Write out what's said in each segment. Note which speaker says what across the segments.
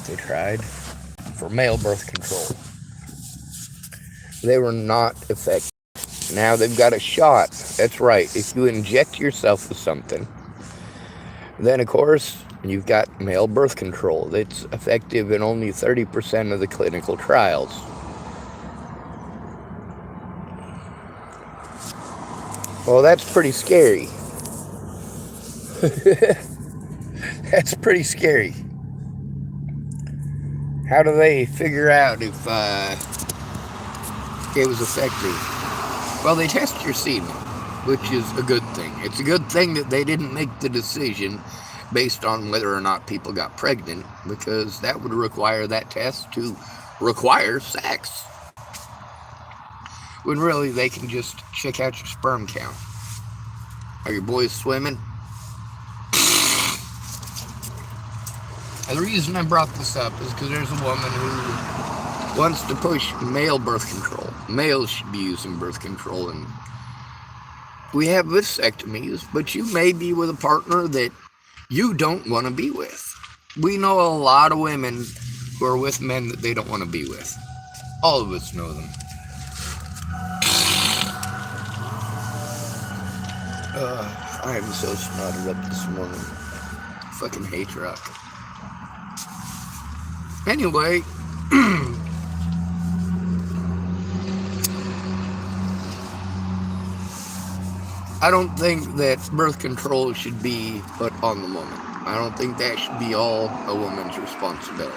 Speaker 1: they tried for male birth control. They were not effective. Now they've got a shot. That's right. If you inject yourself with something, then of course you've got male birth control. It's effective in only 30% of the clinical trials. Well, that's pretty scary. That's pretty scary. How do they figure out if it was effective? Well, they test your semen, which is a good thing. It's a good thing that they didn't make the decision based on whether or not people got pregnant, because that would require that test to require sex. When really they can just check out your sperm count. Are your boys swimming? And the reason I brought this up is because there's a woman who wants to push male birth control. Males should be using birth control, and we have vasectomies, but you may be with a partner that you don't want to be with. We know a lot of women who are with men that they don't want to be with. All of us know them. I am so snotted up this morning. Fucking hate rock. Anyway, I don't think that birth control should be put on the woman. I don't think that should be all a woman's responsibility.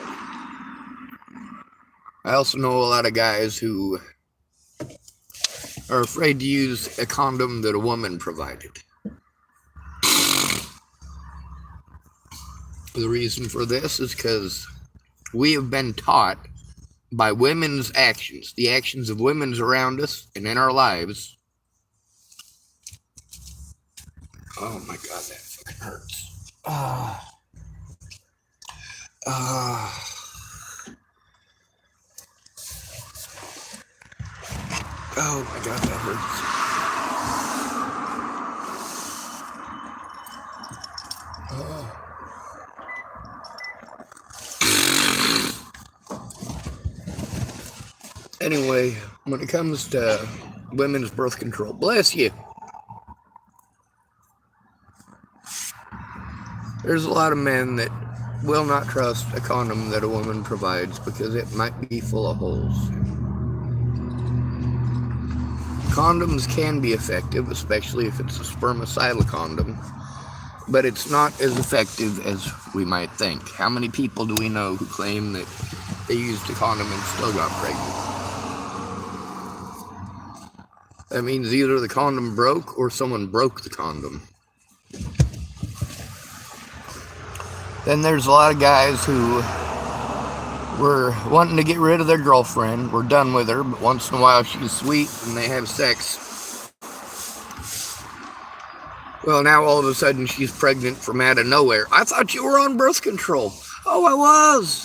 Speaker 1: I also know a lot of guys who are afraid to use a condom that a woman provided. The reason for this is because we have been taught by women's actions, the actions of women around us and in our lives. Oh my God, that fucking hurts. Oh my God, that hurts. Anyway, when it comes to women's birth control, bless you. There's a lot of men that will not trust a condom that a woman provides because it might be full of holes. Condoms can be effective, especially if it's a spermicidal condom, but it's not as effective as we might think. How many people do we know who claim that they used a condom and still got pregnant? That means either the condom broke or someone broke the condom. Then there's a lot of guys who were wanting to get rid of their girlfriend. We're done with her, but once in a while she's sweet and they have sex. Well, now all of a sudden she's pregnant from out of nowhere. I thought you were on birth control. Oh, I was.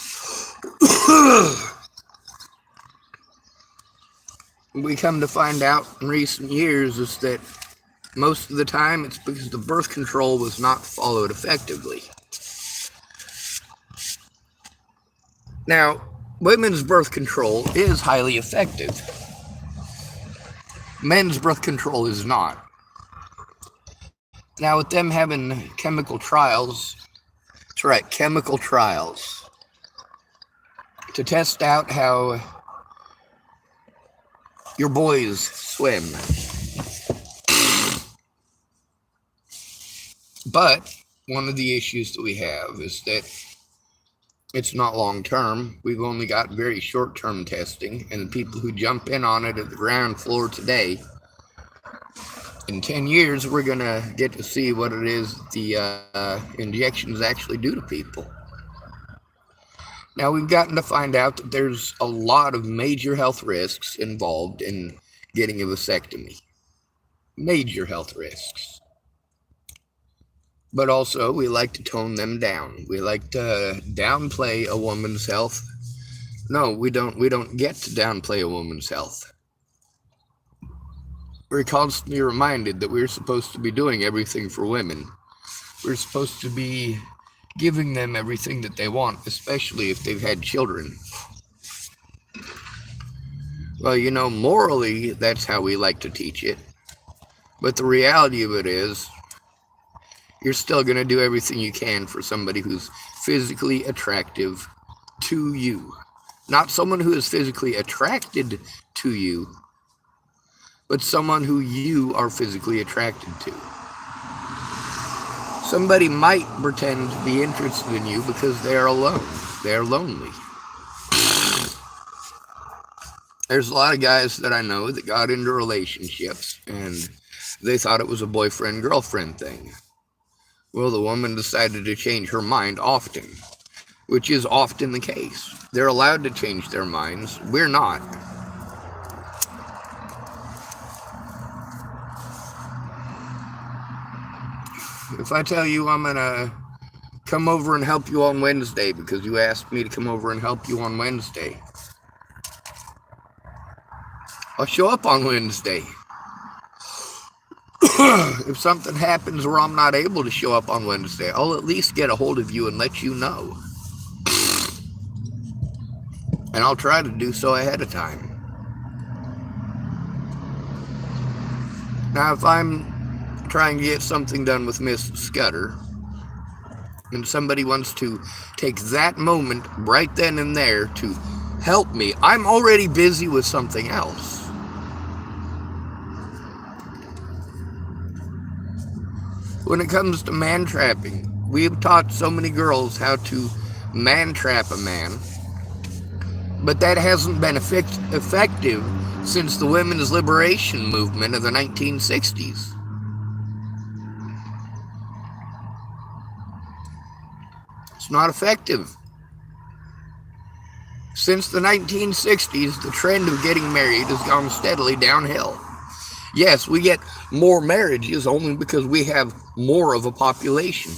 Speaker 1: We come to find out in recent years is that most of the time it's because the birth control was not followed effectively. Now, women's birth control is highly effective. Men's birth control is not. Now, with them having chemical trials, that's right, chemical trials, to test out how your boys swim. But one of the issues that we have is that it's not long term. We've only got very short term testing, and the people who jump in on it at the ground floor today, in 10 years, we're going to get to see what it is the injections actually do to people. Now, we've gotten to find out that there's a lot of major health risks involved in getting a vasectomy. Major health risks. But also, we like to tone them down. We like to downplay a woman's health. No, we don't get to downplay a woman's health. We're constantly reminded that we're supposed to be doing everything for women. We're supposed to be giving them everything that they want, especially if they've had children. Well, morally, that's how we like to teach it. But the reality of it is, you're still going to do everything you can for somebody who's physically attractive to you. Not someone who is physically attracted to you, but someone who you are physically attracted to. Somebody might pretend to be interested in you because they are alone. They are lonely. There's a lot of guys that I know that got into relationships and they thought it was a boyfriend-girlfriend thing. Well, the woman decided to change her mind often, which is often the case. They're allowed to change their minds. We're not. If I tell you I'm going to come over and help you on Wednesday because you asked me to come over and help you on Wednesday, I'll show up on Wednesday. If something happens where I'm not able to show up on Wednesday, I'll at least get a hold of you and let you know. And I'll try to do so ahead of time. Now, if I'm trying to get something done with Miss Scudder, and somebody wants to take that moment right then and there to help me, I'm already busy with something else. When it comes to man trapping, we have taught so many girls how to man trap a man, but that hasn't been effective since the women's liberation movement of the 1960s. It's not effective. Since the 1960s, the trend of getting married has gone steadily downhill. Yes, we get more marriages only because we have more of a population.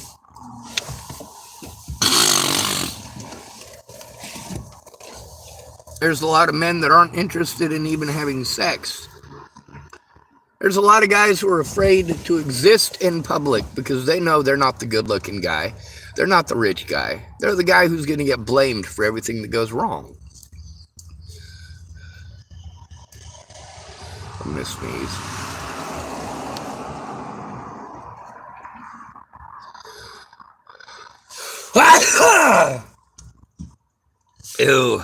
Speaker 1: There's a lot of men that aren't interested in even having sex. There's a lot of guys who are afraid to exist in public because they know they're not the good-looking guy. They're not the rich guy. They're the guy who's going to get blamed for everything that goes wrong. I'm gonna sneeze. Ew.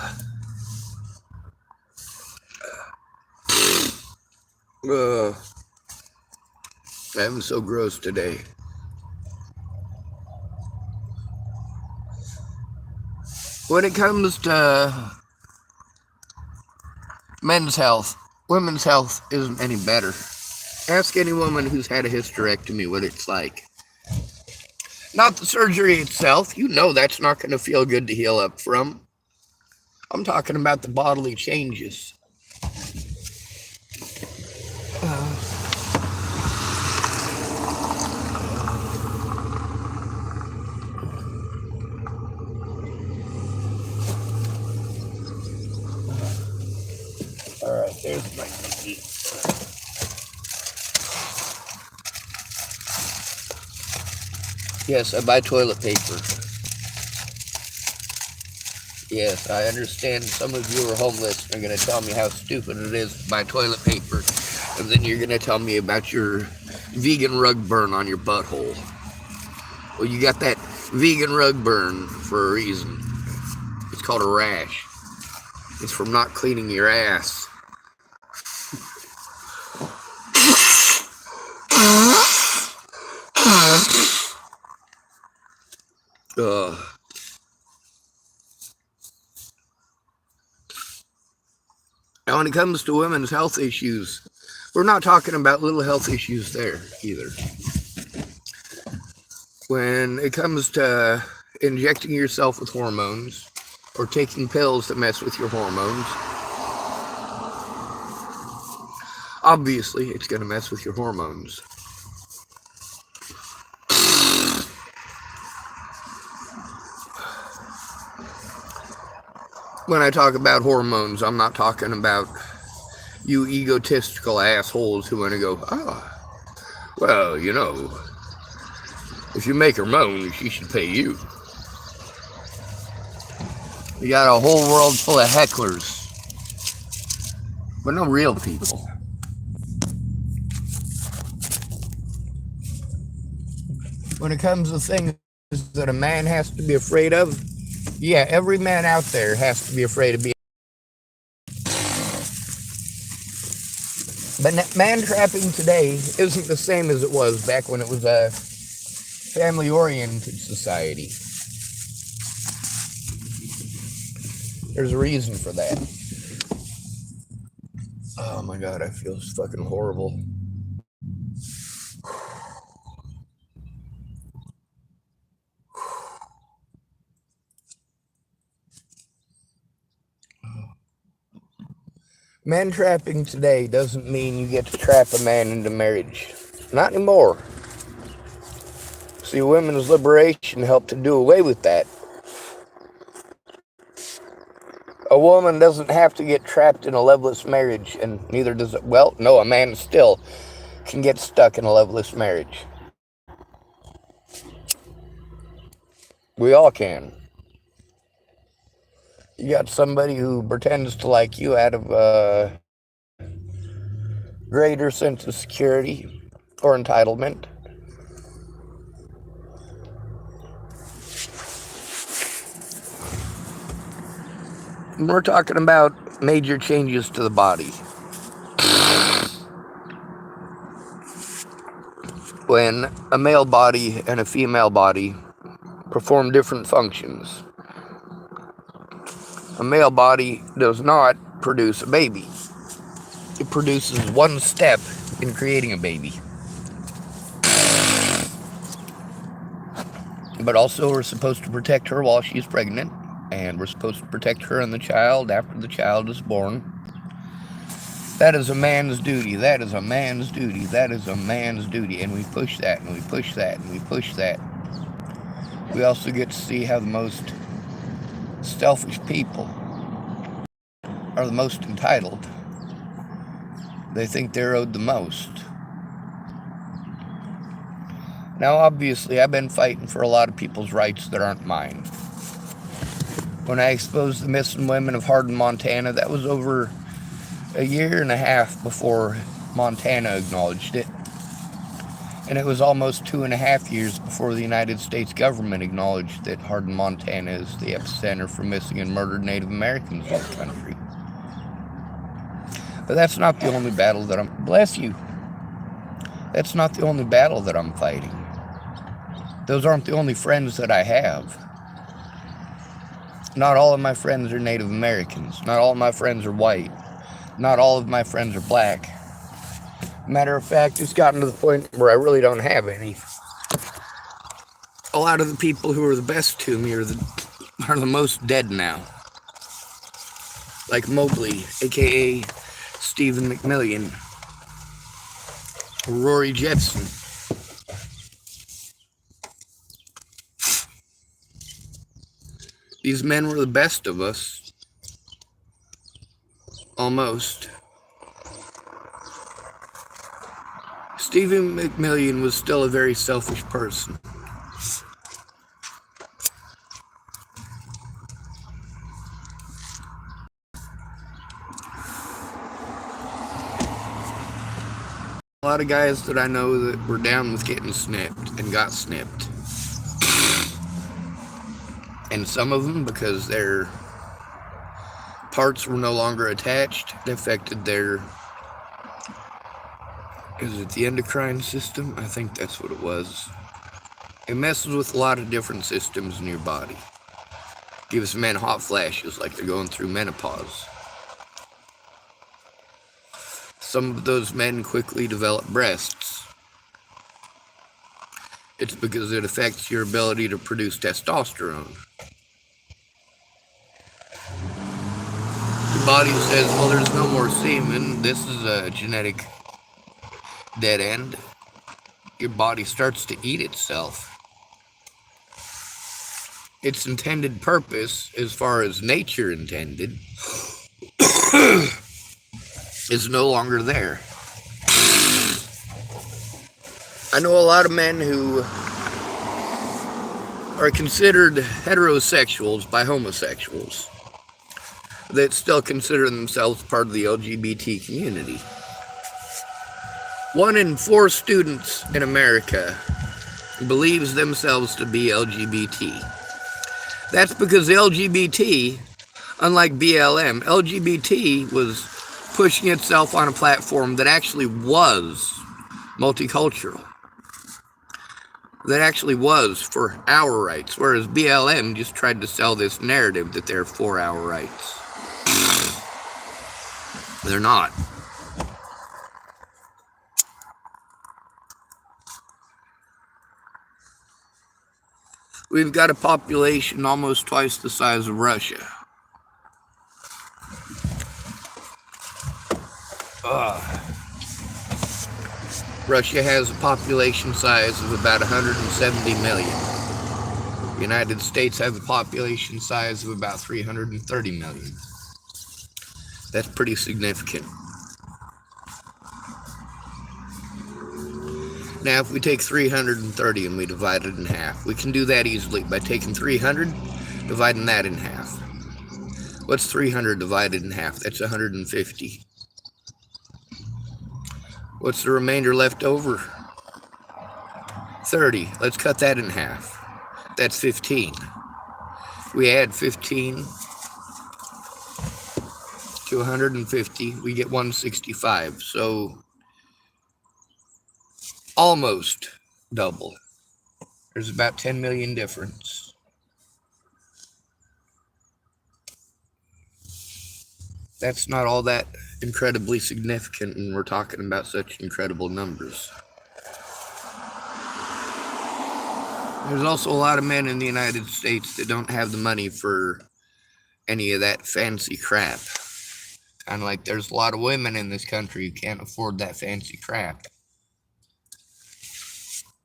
Speaker 1: I'm so gross today. When it comes to men's health, women's health isn't any better. Ask any woman who's had a hysterectomy what it's like. Not the surgery itself. You know that's not going to feel good to heal up from. I'm talking about the bodily changes. All right, there's my cookie. Yes, I buy toilet paper. Yes, I understand some of you are homeless and are going to tell me how stupid it is to buy toilet paper. And then you're going to tell me about your vegan rug burn on your butthole. Well, you got that vegan rug burn for a reason. It's called a rash. It's from not cleaning your ass. Now, when it comes to women's health issues, we're not talking about little health issues there either. When it comes to injecting yourself with hormones or taking pills that mess with your hormones, obviously it's going to mess with your hormones. When I talk about hormones, I'm not talking about you egotistical assholes who want to go, well, if you make her moan, she should pay you. You got a whole world full of hecklers, but no real people. When it comes to things that a man has to be afraid of, yeah, every man out there has to be afraid of being. But man trapping today isn't the same as it was back when it was a family-oriented society. There's a reason for that. Oh my God, I feel fucking horrible. Man trapping today doesn't mean you get to trap a man into marriage. Not anymore. See, women's liberation helped to do away with that. A woman doesn't have to get trapped in a loveless marriage, and neither does it. Well, no, a man still can get stuck in a loveless marriage. We all can. You got somebody who pretends to like you out of a greater sense of security or entitlement. We're talking about major changes to the body. When a male body and a female body perform different functions. A male body does not produce a baby. It produces one step in creating a baby. But also we're supposed to protect her while she's pregnant, and we're supposed to protect her and the child after the child is born. That is a man's duty. That is a man's duty. That is a man's duty. And we push that, and we push that, and we push that. We also get to see how the most selfish people are the most entitled. They think they're owed the most. Now, obviously, I've been fighting for a lot of people's rights that aren't mine. When I exposed the missing women of Hardin, Montana, that was over a year and a half before Montana acknowledged it. And it was almost 2.5 years before the United States government acknowledged that Hardin, Montana is the epicenter for missing and murdered Native Americans in the country. But that's not the only battle that bless you. That's not the only battle that I'm fighting. Those aren't the only friends that I have. Not all of my friends are Native Americans. Not all of my friends are white. Not all of my friends are black. Matter of fact, it's gotten to the point where I really don't have any. A lot of the people who are the best to me are the most dead now. Like Mobley, aka Stephen McMillian, Rory Jetson. These men were the best of us. Almost. Stephen McMillian was still a very selfish person. A lot of guys that I know that were down with getting snipped and got snipped. And some of them, because their parts were no longer attached, it affected their, is it the endocrine system? I think that's what it was. It messes with a lot of different systems in your body. Gives men hot flashes like they're going through menopause. Some of those men quickly develop breasts. It's because it affects your ability to produce testosterone. Your body says, well, there's no more semen. This is a genetic dead end. Your body starts to eat itself. Its intended purpose, as far as nature intended, is no longer there. I know a lot of men who are considered heterosexuals by homosexuals that still consider themselves part of the LGBT community. 1 in 4 students in America believes themselves to be LGBT. That's because LGBT, unlike BLM, LGBT was pushing itself on a platform that actually was multicultural, that actually was for our rights, whereas BLM just tried to sell this narrative that they're for our rights. They're not. We've got a population almost twice the size of Russia. Russia has a population size of about 170 million. The United States has a population size of about 330 million. That's pretty significant. Now, if we take 330 and we divide it in half, we can do that easily by taking 300, dividing that in half. What's 300 divided in half? That's 150. What's the remainder left over? 30. Let's cut that in half. That's 15. We add 15 to 150, we get 165. So almost double. There's about 10 million difference. That's not all that incredibly significant when we're talking about such incredible numbers. There's also a lot of men in the United States that don't have the money for any of that fancy crap. Kind of like there's a lot of women in this country who can't afford that fancy crap.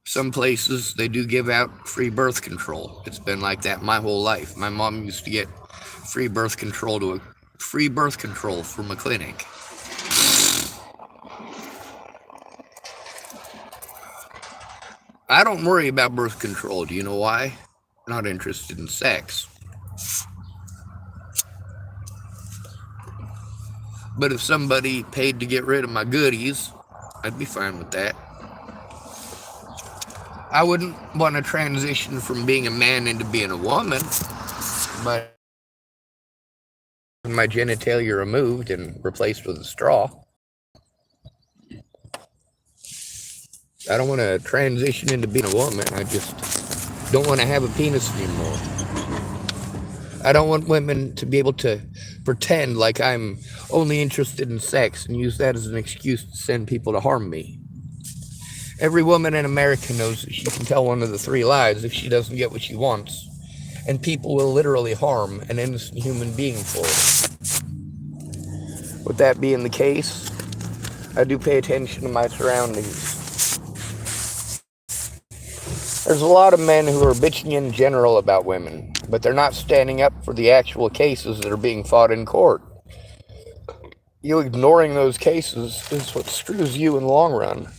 Speaker 1: Some places, they do give out free birth control. It's been like that my whole life. My mom used to get free birth control from a clinic. I don't worry about birth control. Do you know why? I'm not interested in sex. But if somebody paid to get rid of my goodies, I'd be fine with that. I wouldn't want to transition from being a man into being a woman, but my genitalia removed and replaced with a straw. I don't want to transition into being a woman. I just don't want to have a penis anymore. I don't want women to be able to pretend like I'm only interested in sex and use that as an excuse to send people to harm me. Every woman in America knows that she can tell one of the 3 lies if she doesn't get what she wants, and people will literally harm an innocent human being for it. With that being the case, I do pay attention to my surroundings. There's a lot of men who are bitching in general about women, but they're not standing up for the actual cases that are being fought in court. You ignoring those cases is what screws you in the long run.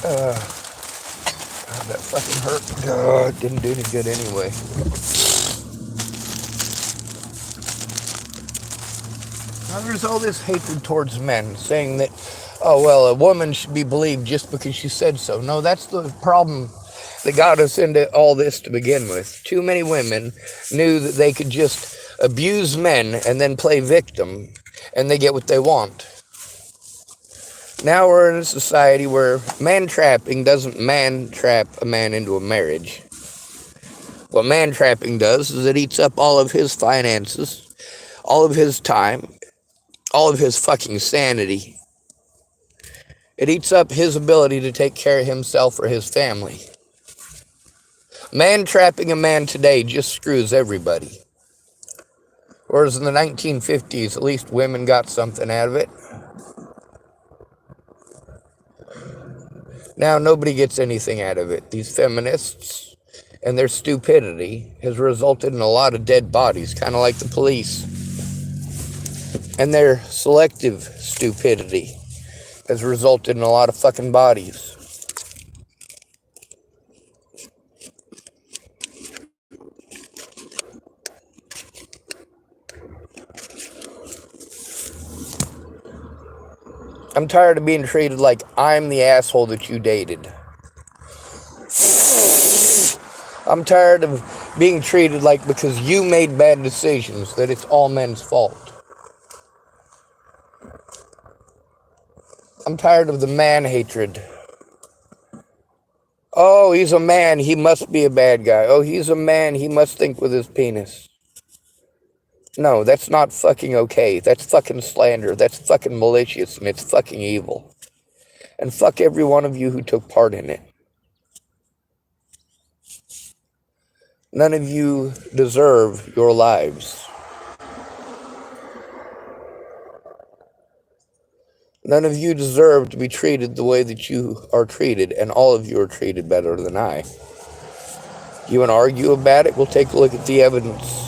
Speaker 1: God, that fucking hurt. It didn't do any good anyway. Now there's all this hatred towards men, saying that, oh, well, a woman should be believed just because she said so. No, that's the problem that got us into all this to begin with. Too many women knew that they could just abuse men and then play victim, and they get what they want. Now we're in a society where man-trapping doesn't man-trap a man into a marriage. What man-trapping does is it eats up all of his finances, all of his time, all of his fucking sanity. It eats up his ability to take care of himself or his family. Man-trapping a man today just screws everybody. Whereas in the 1950s, at least women got something out of it. Now nobody gets anything out of it. These feminists and their stupidity has resulted in a lot of dead bodies, kind of like the police. And their selective stupidity has resulted in a lot of fucking bodies. I'm tired of being treated like I'm the asshole that you dated. I'm tired of being treated like because you made bad decisions that it's all men's fault. I'm tired of the man hatred. Oh, he's a man, he must be a bad guy. Oh, he's a man, he must think with his penis. No, that's not fucking okay. That's fucking slander. That's fucking malicious, and it's fucking evil. And fuck every one of you who took part in it. None of you deserve your lives. None of you deserve to be treated the way that you are treated, and all of you are treated better than I. You want to argue about it? We'll take a look at the evidence.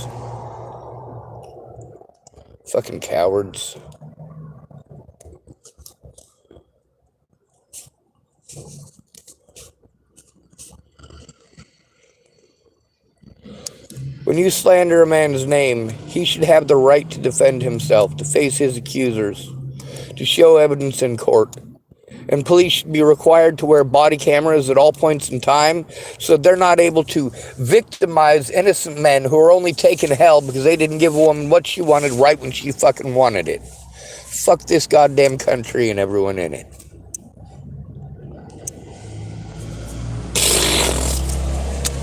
Speaker 1: Fucking cowards. When you slander a man's name, he should have the right to defend himself, to face his accusers, to show evidence in court. And police should be required to wear body cameras at all points in time so they're not able to victimize innocent men who are only taking hell because they didn't give a woman what she wanted right when she fucking wanted it. Fuck this goddamn country and everyone in it.